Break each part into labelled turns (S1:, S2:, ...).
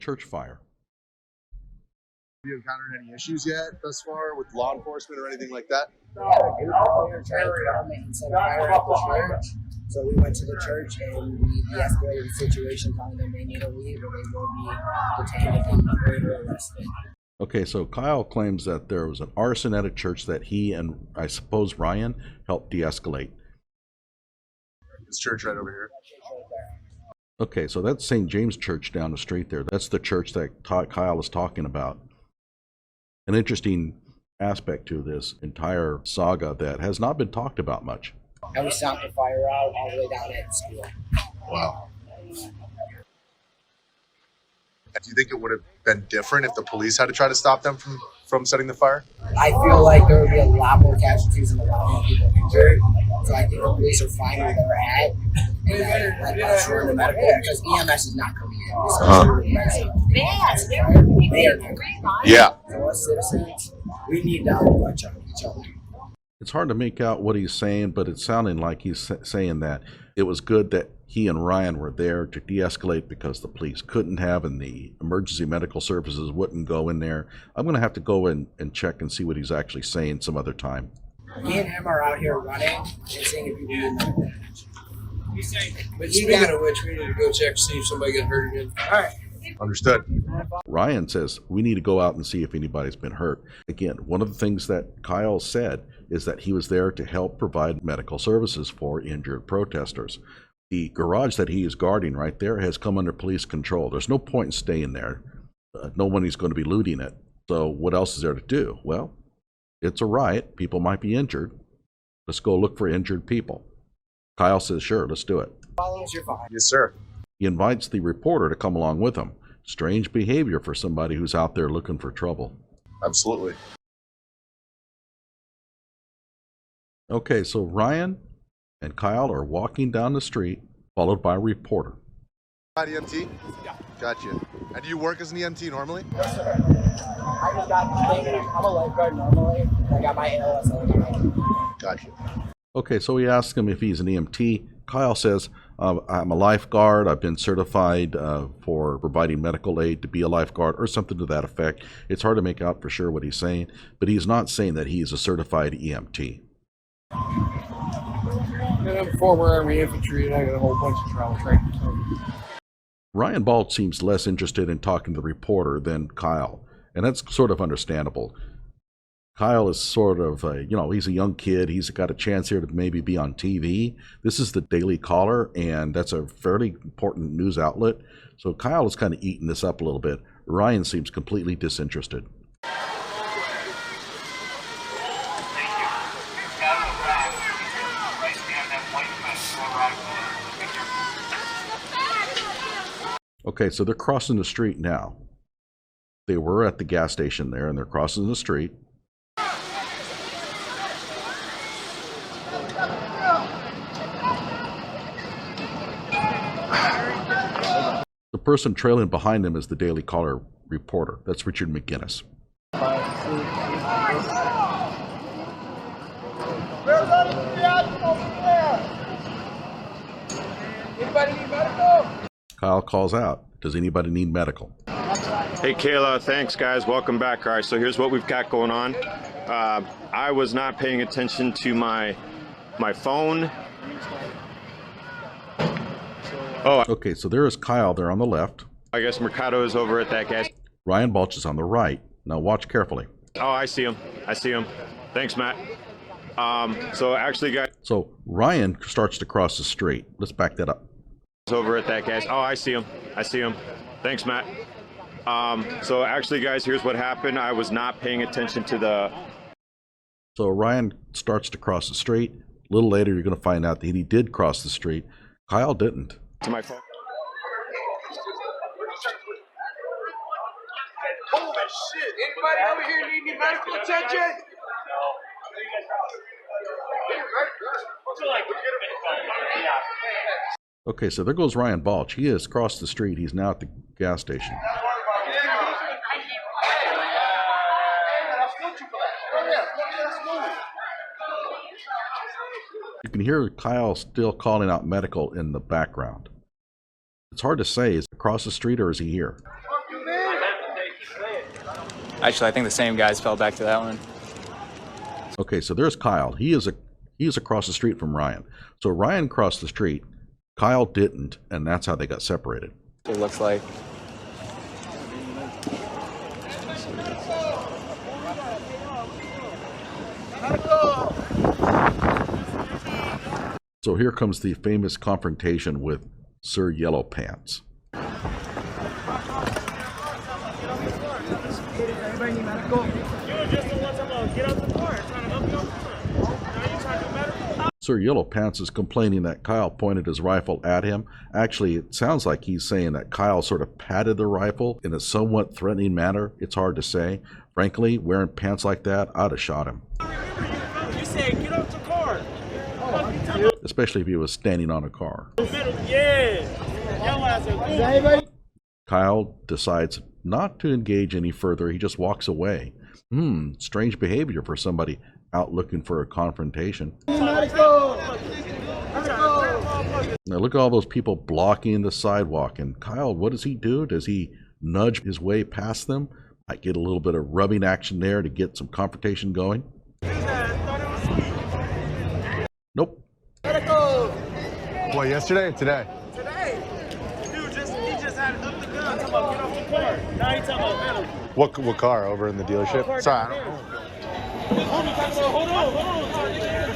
S1: church fire.
S2: Have you encountered any issues yet thus far with law enforcement or anything like that?
S3: Yeah, we were trying to come and set a fire at the church. So we went to the church and we de-escalated the situation, telling them they need to leave or they will be detained and later arrested.
S1: Okay, so Kyle claims that there was an arson at a church that he and I suppose Ryan helped de-escalate.
S2: This church right over here.
S1: Okay, so that's St. James Church down the street there. That's the church that Kyle is talking about. An interesting aspect to this entire saga that has not been talked about much.
S3: And we stopped the fire out all the way down at the school.
S2: Wow. Do you think it would have been different if the police had to try to stop them from setting the fire?
S3: I feel like there would be a lot more casualties and a lot more people injured. So I think the police are fine where they're at. And like, I'm sure the medical, because EMS is not coming in. They are not coming in.
S2: Yeah.
S3: So us citizens, we need to watch out each other.
S1: It's hard to make out what he's saying, but it's sounding like he's saying that it was good that he and Ryan were there to de-escalate because the police couldn't have and the emergency medical services wouldn't go in there. I'm going to have to go in and check and see what he's actually saying some other time.
S3: Me and him are out here running and seeing if people need medical attention.
S4: But speaking of which, we need to go check to see if somebody got hurt again.
S3: All right.
S2: Understood.
S1: Ryan says we need to go out and see if anybody's been hurt. Again, one of the things that Kyle said is that he was there to help provide medical services for injured protesters. The garage that he is guarding right there has come under police control. There's no point in staying there. No one is going to be looting it. So what else is there to do? Well, it's a riot. People might be injured. Let's go look for injured people. Kyle says, sure, let's do it.
S3: Follows your fine.
S2: Yes, sir.
S1: He invites the reporter to come along with him. Strange behavior for somebody who's out there looking for trouble.
S2: Absolutely.
S1: Okay, so Ryan and Kyle are walking down the street, followed by a reporter.
S2: EMT? Yeah. Gotcha. And do you work as an EMT normally?
S3: Yes, sir. I just got I'm a lifeguard normally. I got my ALS.
S2: Gotcha.
S1: Okay, so he asks him if he's an EMT. Kyle says, I'm a lifeguard. I've been certified for providing medical aid to be a lifeguard or something to that effect. It's hard to make out for sure what he's saying, but he's not saying that he's a certified EMT.
S4: And I'm former Army infantry, and I got a whole bunch of travel training. So.
S1: Ryan Balch seems less interested in talking to the reporter than Kyle, and that's sort of understandable. Kyle is sort of, he's a young kid. He's got a chance here to maybe be on TV. This is the Daily Caller, and that's a fairly important news outlet. So Kyle is kind of eating this up a little bit. Ryan seems completely disinterested. Okay, so they're crossing the street now. They were at the gas station there, and they're crossing the street. The person trailing behind them is the Daily Caller reporter. That's Richard McGinnis.
S4: Anybody need medical?
S1: Kyle calls out, does anybody need medical?
S5: Hey Kayla, thanks guys, welcome back. All right, so here's what we've got going on. I was not paying attention to my phone. Oh,
S1: Okay, so there is Kyle there on the left.
S5: I guess Mercado is over at that gas.
S1: Ryan Balch is on the right. Now watch carefully.
S5: Oh, I see him. Thanks, Matt. So actually, guys,
S1: So Ryan starts to cross the street. Let's back that up.
S5: over at that gas. Oh, I see him. Thanks, Matt. So actually, guys, here's what happened. I was not paying attention to the.
S1: So Ryan starts to cross the street. A little later, you're going to find out that he did cross the street. Kyle didn't.
S5: To my phone.
S4: Holy shit! Anybody over here need any medical attention?
S1: Okay, so there goes Ryan Balch. He has crossed the street. He's now at the gas station. You can hear Kyle still calling out medical in the background. It's hard to say, is he across the street or is he here?
S6: Actually, I think the same guys fell back to that one.
S1: Okay, so there's Kyle. He is across the street from Ryan. So Ryan crossed the street, Kyle didn't, and that's how they got separated.
S6: It looks like.
S1: So here comes the famous confrontation with Sir Yellow Pants. Sir Yellow Pants is complaining that Kyle pointed his rifle at him. Actually, it sounds like he's saying that Kyle sort of patted the rifle in a somewhat threatening manner. It's hard to say. Frankly, wearing pants like that, I'd have shot him.
S7: You said get off the car.
S1: Especially if he was standing on a car. Kyle decides not to engage any further. He just walks away. Strange behavior for somebody out looking for a confrontation. Now look at all those people blocking the sidewalk. And Kyle, what does he do? Does he nudge his way past them? Might get a little bit of rubbing action there to get some confrontation going. Nope.
S2: What, yesterday or today?
S7: Today. Dude, he just had up the gun. Talking about get off the car. Now he's talking about venom.
S2: What car? Over in the dealership? Sorry, I don't know.
S7: Hold on.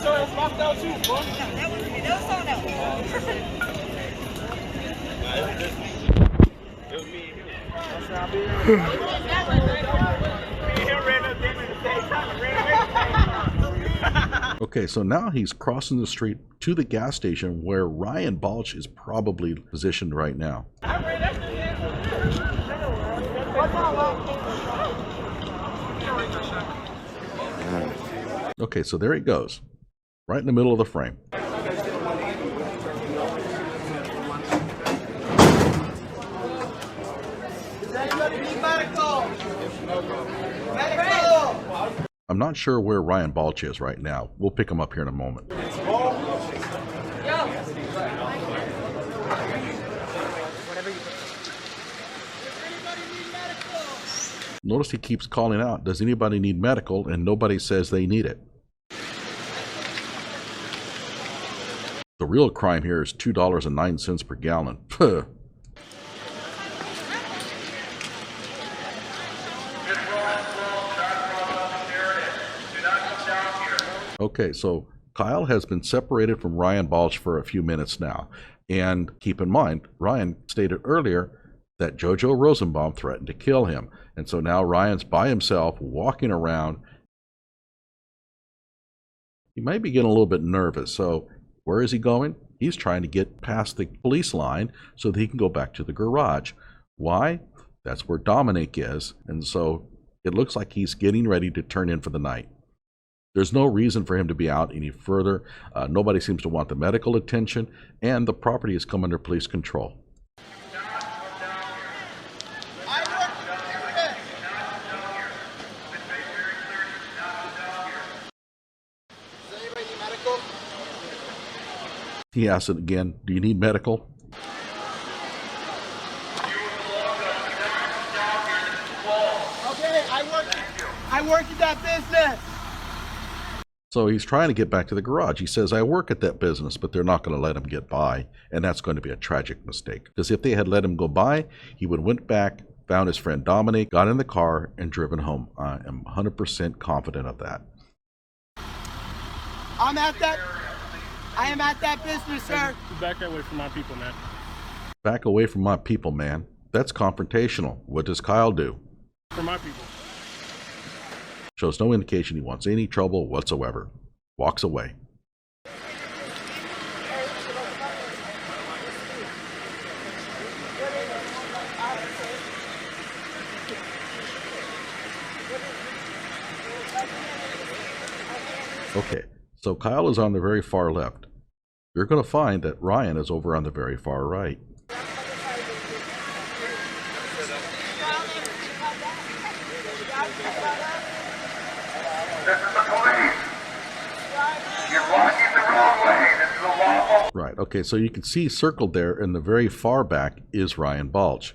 S7: So it's locked out too, bro.
S1: Okay, so now he's crossing the street to the gas station where Byan Balch is probably positioned right now. Okay, so there he goes, right in the middle of the frame. I'm not sure where Byan Balch is right now. We'll pick him up here in a moment. Notice he keeps calling out, does anybody need medical? And nobody says they need it. The real crime here is $2.09 per gallon. Puh. Okay, so Kyle has been separated from Byan Balch for a few minutes now. And keep in mind, Ryan stated earlier that Jo Jo Rosenbaum threatened to kill him. And so now Ryan's by himself, walking around. He might be getting a little bit nervous. So where is he going? He's trying to get past the police line so that he can go back to the garage. Why? That's where Dominic is. And so it looks like he's getting ready to turn in for the night. There's no reason for him to be out any further. Nobody seems to want the medical attention, and the property has come under police control. He asks it again, do you need medical?
S7: Okay, I work at that business.
S1: So he's trying to get back to the garage. He says, I work at that business, but they're not going to let him get by. And that's going to be a tragic mistake. Because if they had let him go by, he would have went back, found his friend Dominic, got in the car, and driven home. I am 100% confident of that.
S7: I am at that business, sir.
S8: Back away from my people, man.
S1: Back away from my people, man. That's confrontational. What does Kyle do?
S8: For my people.
S1: Shows no indication he wants any trouble whatsoever. Walks away. Okay, so Kyle is on the very far left. You're going to find that Ryan is over on the very far right. Right, okay, so you can see circled there in the very far back is Byan Balch.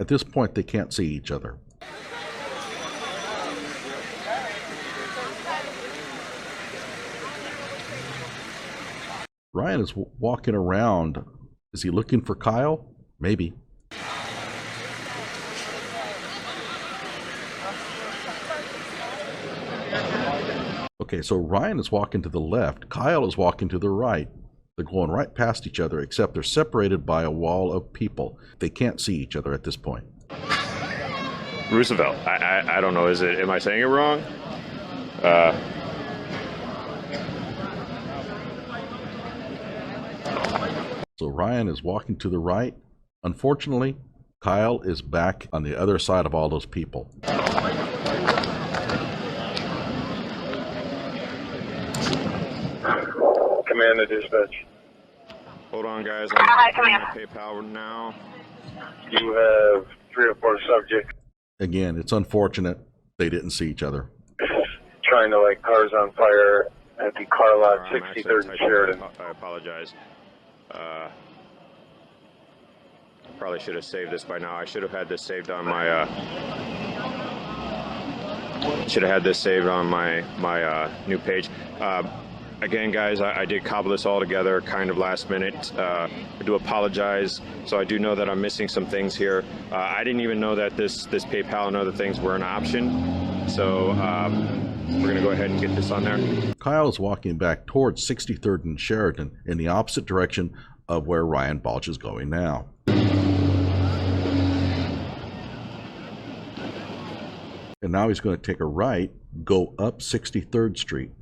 S1: At this point, they can't see each other. Ryan is walking around. Is he looking for Kyle? Maybe. Okay, so Ryan is walking to the left. Kyle is walking to the right. They're going right past each other, except they're separated by a wall of people. They can't see each other at this point.
S5: Roosevelt. I don't know. Am I saying it wrong?
S1: So Ryan is walking to the right. Unfortunately, Kyle is back on the other side of all those people.
S9: Command to dispatch.
S5: Hold on, guys. I'm on my PayPal now.
S9: You have 3 or 4 subjects
S1: Again, it's unfortunate they didn't see each other.
S9: trying to light cars on fire at the car lot,
S5: I'm actually
S9: 63rd and
S5: typing.
S9: Sheridan.
S5: I apologize. Probably should have saved this by now. I should have had this saved on my. Should have had this saved on my new page. Again, guys, I did cobble this all together kind of last minute. I do apologize. So I do know that I'm missing some things here. I didn't even know that this PayPal and other things were an option. So we're going to go ahead and get this on there.
S1: Kyle is walking back towards 63rd and Sheridan in the opposite direction of where Byan Balch is going now. And now he's going to take a right, go up 63rd Street.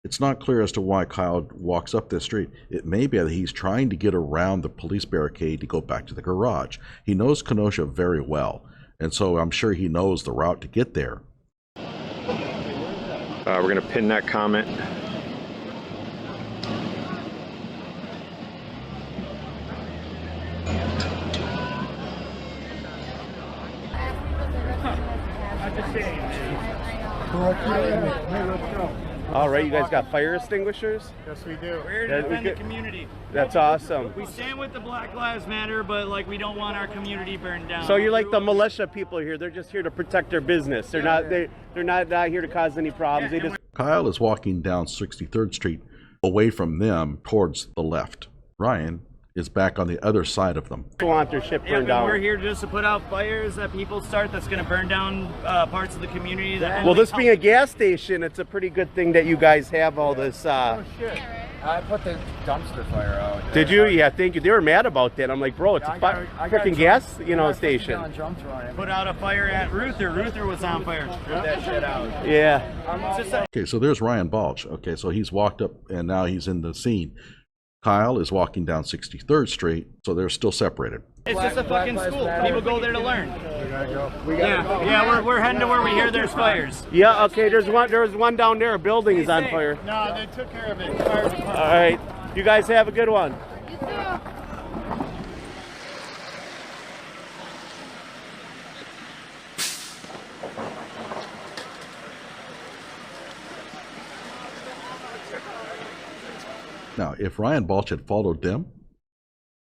S1: It's not clear as to why Kyle walks up this street. It may be that he's trying to get around the police barricade to go back to the garage. He knows Kenosha very well, and so I'm sure he knows the route to get there.
S5: We're going to pin that comment.
S10: All right, you guys got fire extinguishers?
S8: Yes, we do.
S7: We're here to defend the community.
S10: That's awesome.
S7: We stand with the Black Lives Matter, but like we don't want our community burned down.
S10: So you're like the militia people here. They're just here to protect their business. They're not here to cause any problems. They just
S1: Kyle is walking down 63rd Street away from them towards the left. Ryan is back on the other side of them.
S10: want their shit burned down.
S7: We're here just to put out fires that people start that's going to burn down parts of the community. That
S10: Well, this being a gas station, it's a pretty good thing that you guys have all this.
S6: I put the dumpster fire out.
S10: Did you? Yeah, thank you. They were mad about that. I'm like, bro, it's a freaking gas, station.
S7: Put out a fire at Ruther. Ruther was on fire. Put that shit out.
S10: Yeah.
S1: Okay, so there's Byan Balch. Okay, so he's walked up and now he's in the scene. Kyle is walking down 63rd Street, so they're still separated.
S7: It's just a fucking school. People go there to learn. We're heading to where we hear there's fires.
S10: Yeah, okay, there's one down there. A building is on fire.
S8: No, they took care of it. Fire department.
S10: All right. You guys have a good one.
S1: Now, if Byan Balch had followed them,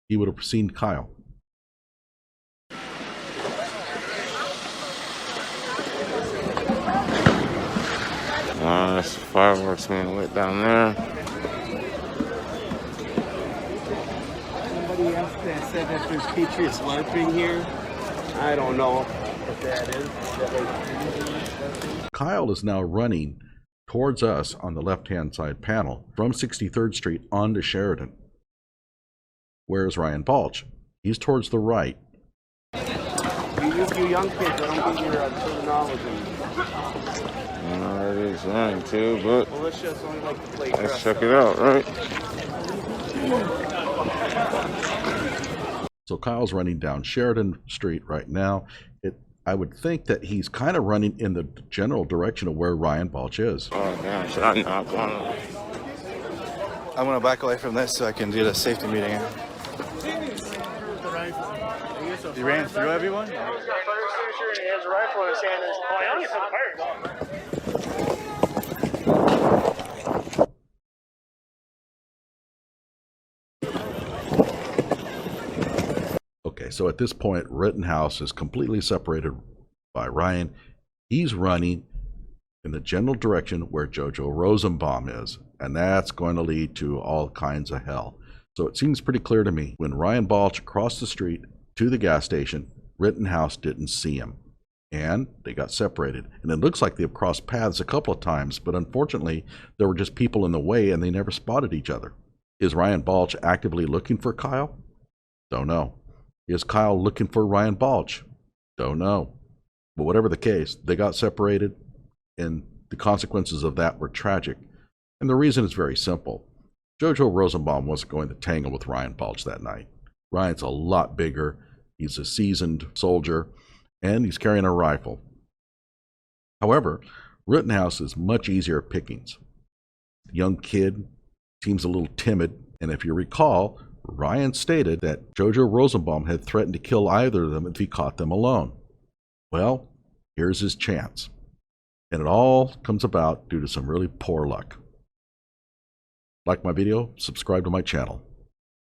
S1: he would have seen Kyle.
S11: That's fireworks being lit down there.
S10: Somebody else that said that there's Patriots LARPing here. I don't know what that is.
S1: Kyle is now running towards us on the left-hand side panel from 63rd Street onto Sheridan. Where's Byan Balch? He's towards the right.
S10: You young kids, I don't think you're terminology.
S11: It is running too, but
S10: Militia's only like to play
S11: let's check it out, right?
S1: So Kyle's running down Sheridan Street right now. I would think that he's kind of running in the general direction of where Byan Balch is.
S11: Oh gosh, I'm not going.
S12: I'm going to back away from this so I can do the safety meeting.
S8: He ran through everyone?
S7: He has a rifle in his hand. I only put fire.
S1: Okay, Okay, so at this point, Rittenhouse is completely separated by Ryan. He's running in the general direction where Jo Jo Rosenbaum is, and that's going to lead to all kinds of hell. So it seems pretty clear to me, when Byan Balch crossed the street to the gas station, Rittenhouse didn't see him, and they got separated. And it looks like they've crossed paths a couple of times, but unfortunately, there were just people in the way and they never spotted each other. Is Byan Balch actively looking for Kyle? Don't know. Is Kyle looking for Byan Balch? Don't know. But whatever the case, they got separated, and the consequences of that were tragic. And the reason is very simple. Jo Jo Rosenbaum wasn't going to tangle with Byan Balch that night. Ryan's a lot bigger. He's a seasoned soldier, and he's carrying a rifle. However, Rittenhouse is much easier pickings. The young kid seems a little timid, and if you recall, Ryan stated that Jo Jo Rosenbaum had threatened to kill either of them if he caught them alone. Well, here's his chance. And it all comes about due to some really poor luck. Like my video, subscribe to my channel.